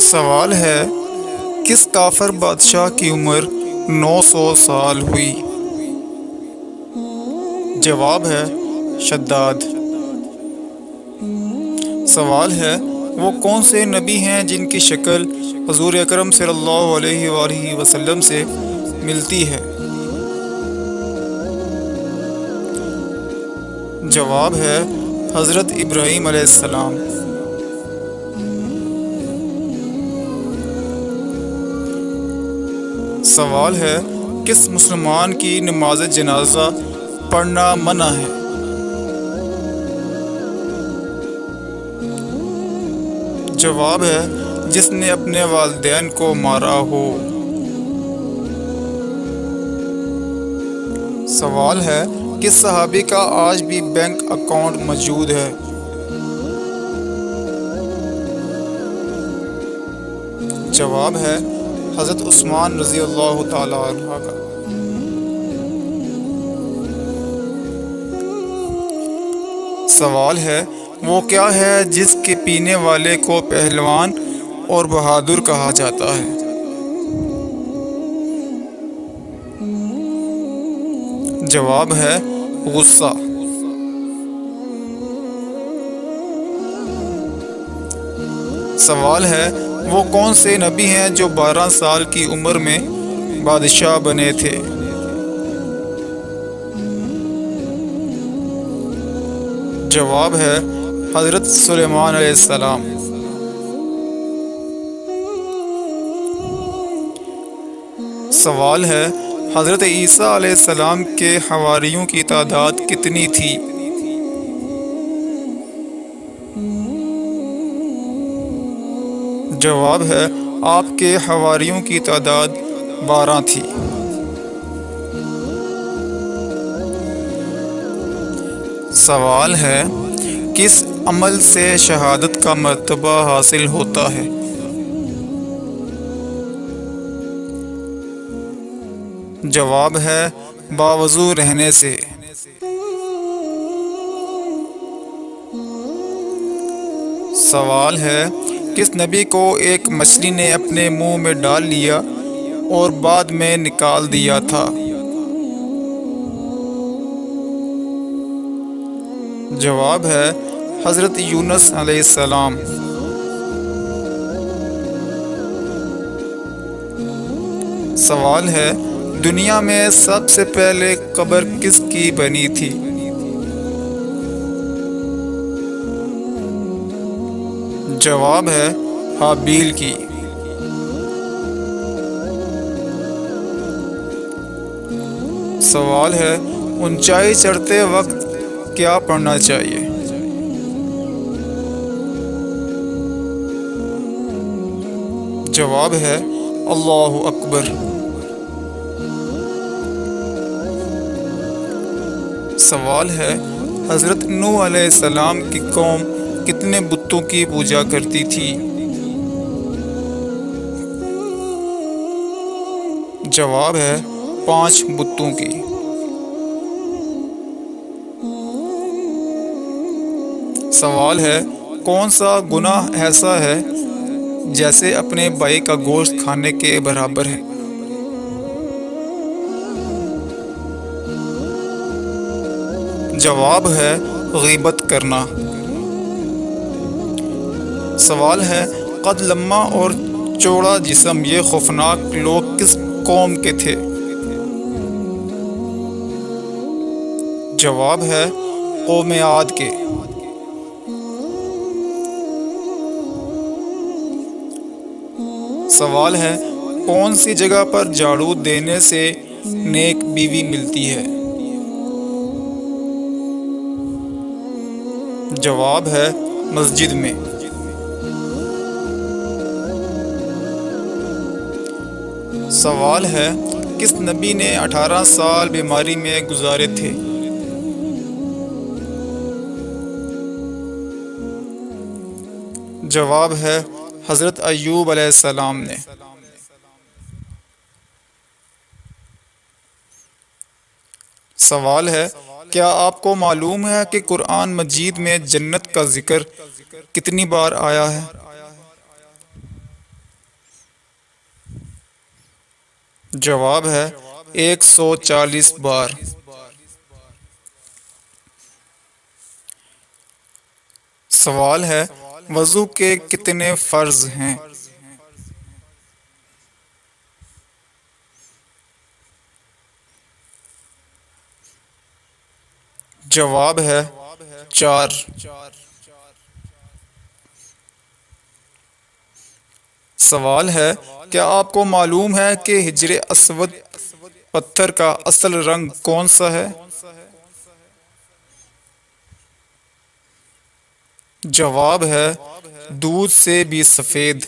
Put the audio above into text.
سوال ہے، کس کافر بادشاہ کی عمر 900 سال ہوئی؟ جواب ہے شداد۔ سوال ہے، وہ کون سے نبی ہیں جن کی شکل حضور اکرم صلی اللہ علیہ وآلہ وسلم سے ملتی ہے؟ جواب ہے حضرت ابراہیم علیہ السلام۔ سوال ہے، کس مسلمان کی نماز جنازہ پڑھنا منع ہے؟ جواب ہے جس نے اپنے والدین کو مارا ہو۔ سوال ہے، کس صحابی کا آج بھی بینک اکاؤنٹ موجود ہے؟ جواب ہے حضرت عثمان رضی اللہ تعالی عنہ کا۔ سوال ہے، وہ کیا ہے جس کے پینے والے کو پہلوان اور بہادر کہا جاتا ہے؟ جواب ہے غصہ۔ سوال ہے، وہ کون سے نبی ہیں جو 12 سال کی عمر میں بادشاہ بنے تھے؟ جواب ہے حضرت سلیمان علیہ السلام۔ سوال ہے، حضرت عیسیٰ علیہ السلام کے حواریوں کی تعداد کتنی تھی؟ جواب ہے آپ کے حواریوں کی تعداد 12 تھی۔ سوال ہے، کس عمل سے شہادت کا مرتبہ حاصل ہوتا ہے؟ جواب ہے باوضو رہنے سے۔ سوال ہے، کس نبی کو ایک مچھلی نے اپنے منہ میں ڈال لیا اور بعد میں نکال دیا تھا؟ جواب ہے حضرت یونس علیہ السلام۔ سوال ہے، دنیا میں سب سے پہلے قبر کس کی بنی تھی؟ جواب ہے حابیل کی۔ سوال ہے، اونچائی چڑھتے وقت کیا پڑھنا چاہیے؟ جواب ہے اللہ اکبر۔ سوال ہے، حضرت نوح علیہ السلام کی قوم کتنے بتوں کی پوجا کرتی تھی؟ جواب ہے 5 بتوں کی۔ سوال ہے، کون سا گناہ ایسا ہے جیسے اپنے بھائی کا گوشت کھانے کے برابر ہے؟ جواب ہے غیبت کرنا۔ سوال ہے، قد لمبا اور چوڑا جسم یہ خوفناک لوگ کس قوم کے تھے؟ جواب ہے قوم عاد کے۔ سوال ہے، کون سی جگہ پر جھاڑو دینے سے نیک بیوی ملتی ہے؟ جواب ہے مسجد میں۔ سوال ہے، کس نبی نے 18 سال بیماری میں گزارے تھے؟ جواب ہے حضرت ایوب علیہ السلام نے۔ سوال ہے، کیا آپ کو معلوم ہے کہ قرآن مجید میں جنت کا ذکر کتنی بار آیا ہے؟ جواب ہے 140 بار۔ سوال ہے وضو کے کتنے فرض ہیں؟ جواب ہے 4۔ سوال ہے کیا آپ کو معلوم ہے کہ حجر اسود پتھر کا اصل رنگ کون سا ہے؟ جواب ہے دودھ سے بھی سفید۔